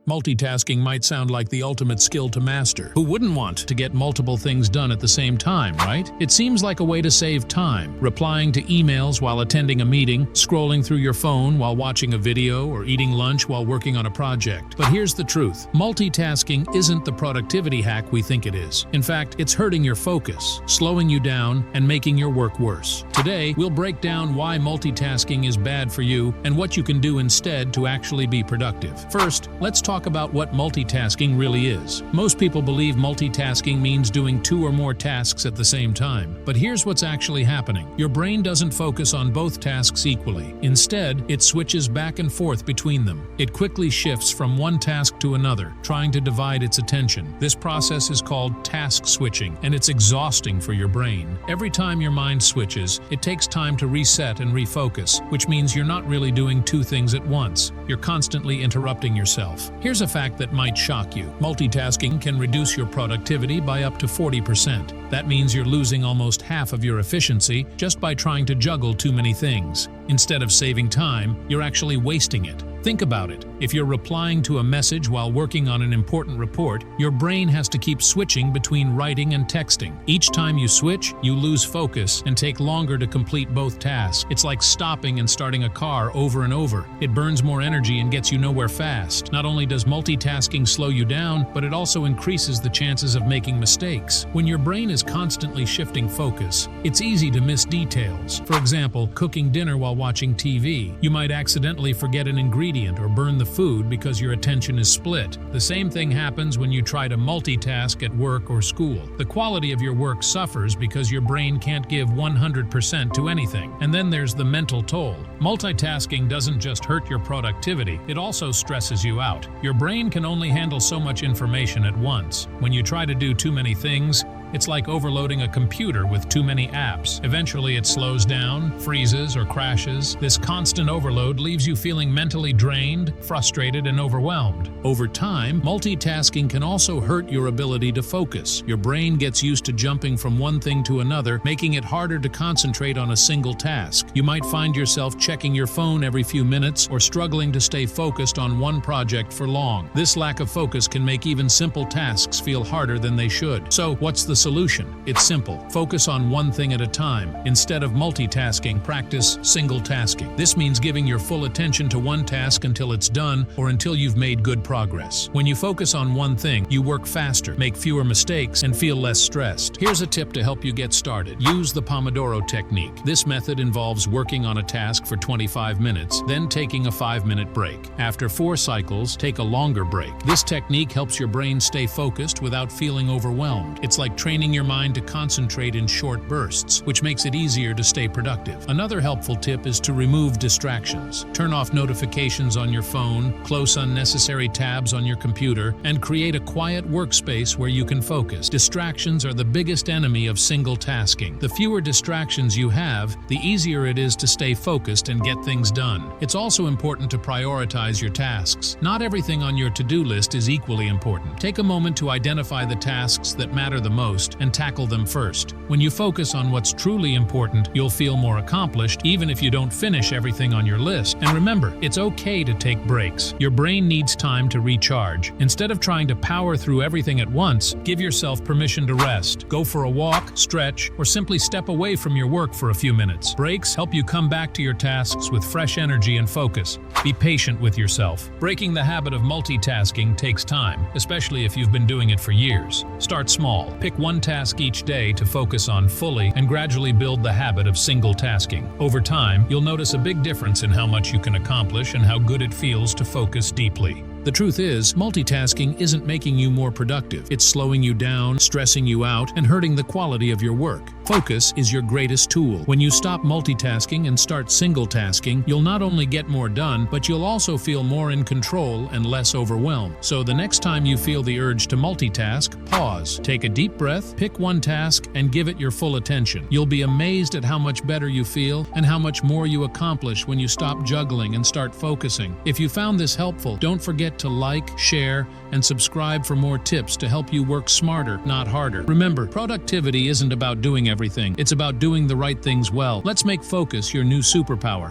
Multitasking might sound like the ultimate skill to master. Who wouldn't want to get multiple things done at the same time, right? It seems like a way to save time, replying to emails while attending a meeting, scrolling through your phone while watching a video, or eating lunch while working on a project. But here's the truth. Multitasking isn't the productivity hack we think it is. In fact, it's hurting your focus, slowing you down, and making your work worse. Today, we'll break down why multitasking is bad for you and what you can do instead to actually be productive. First, let's talk about what multitasking really is. Most people believe multitasking means doing 2 or more tasks at the same time. But here's what's actually happening. Your brain doesn't focus on both tasks equally. Instead, it switches back and forth between them. It quickly shifts from one task to another, trying to divide its attention. This process is called task switching, and it's exhausting for your brain. Every time your mind switches, it takes time to reset and refocus, which means you're not really doing 2 things at once. You're constantly interrupting yourself. Here's a fact that might shock you. Multitasking can reduce your productivity by up to 40%. That means you're losing almost half of your efficiency just by trying to juggle too many things. Instead of saving time, you're actually wasting it. Think about it. If you're replying to a message while working on an important report, your brain has to keep switching between writing and texting. Each time you switch, you lose focus and take longer to complete both tasks. It's like stopping and starting a car over and over. It burns more energy and gets you nowhere fast. Not only does multitasking slow you down, but it also increases the chances of making mistakes. When your brain is constantly shifting focus, it's easy to miss details. For example, cooking dinner while watching TV. You might accidentally forget an ingredient or burn the food because your attention is split. The same thing happens when you try to multitask at work or school. The quality of your work suffers because your brain can't give 100% to anything. And then there's the mental toll. Multitasking doesn't just hurt your productivity, it also stresses you out. Your brain can only handle so much information at once. When you try to do too many things, it's like overloading a computer with too many apps. Eventually it slows down, freezes, or crashes. This constant overload leaves you feeling mentally drained, frustrated, and overwhelmed. Over time, multitasking can also hurt your ability to focus. Your brain gets used to jumping from one thing to another, making it harder to concentrate on a single task. You might find yourself checking your phone every few minutes or struggling to stay focused on one project for long. This lack of focus can make even simple tasks feel harder than they should. So, what's the solution? It's simple. Focus on one thing at a time. Instead of multitasking, practice single tasking. This means giving your full attention to one task until it's done or until you've made good progress. When you focus on one thing, you work faster, make fewer mistakes, and feel less stressed. Here's a tip to help you get started. Use the Pomodoro Technique. This method involves working on a task for 25 minutes, then taking a 5-minute break. After 4 cycles, take a longer break. This technique helps your brain stay focused without feeling overwhelmed. It's like training your mind to concentrate in short bursts, which makes it easier to stay productive. Another helpful tip is to remove distractions. Turn off notifications on your phone, close unnecessary tabs on your computer, and create a quiet workspace where you can focus. Distractions are the biggest enemy of single tasking. The fewer distractions you have, the easier it is to stay focused and get things done. It's also important to prioritize your tasks. Not everything on your to-do list is equally important. Take a moment to identify the tasks that matter the most and tackle them first. When you focus on what's truly important, you'll feel more accomplished, even if you don't finish everything on your list. And remember, it's okay to take breaks. Your brain needs time to recharge. Instead of trying to power through everything at once, give yourself permission to rest. Go for a walk, stretch, or simply step away from your work for a few minutes. Breaks help you come back to your tasks with fresh energy and focus. Be patient with yourself. Breaking the habit of multitasking takes time, especially if you've been doing it for years. Start small. Pick one task each day to focus on fully and gradually build the habit of single tasking. Over time, you'll notice a big difference in how much you can accomplish and how good it feels to focus deeply. The truth is, multitasking isn't making you more productive. It's slowing you down, stressing you out, and hurting the quality of your work. Focus is your greatest tool. When you stop multitasking and start single tasking, you'll not only get more done, but you'll also feel more in control and less overwhelmed. So the next time you feel the urge to multitask, pause, take a deep breath, pick one task, and give it your full attention. You'll be amazed at how much better you feel and how much more you accomplish when you stop juggling and start focusing. If you found this helpful, don't forget to like, share, and subscribe for more tips to help you work smarter, not harder. Remember, productivity isn't about doing everything. It's about doing the right things well. Let's make focus your new superpower.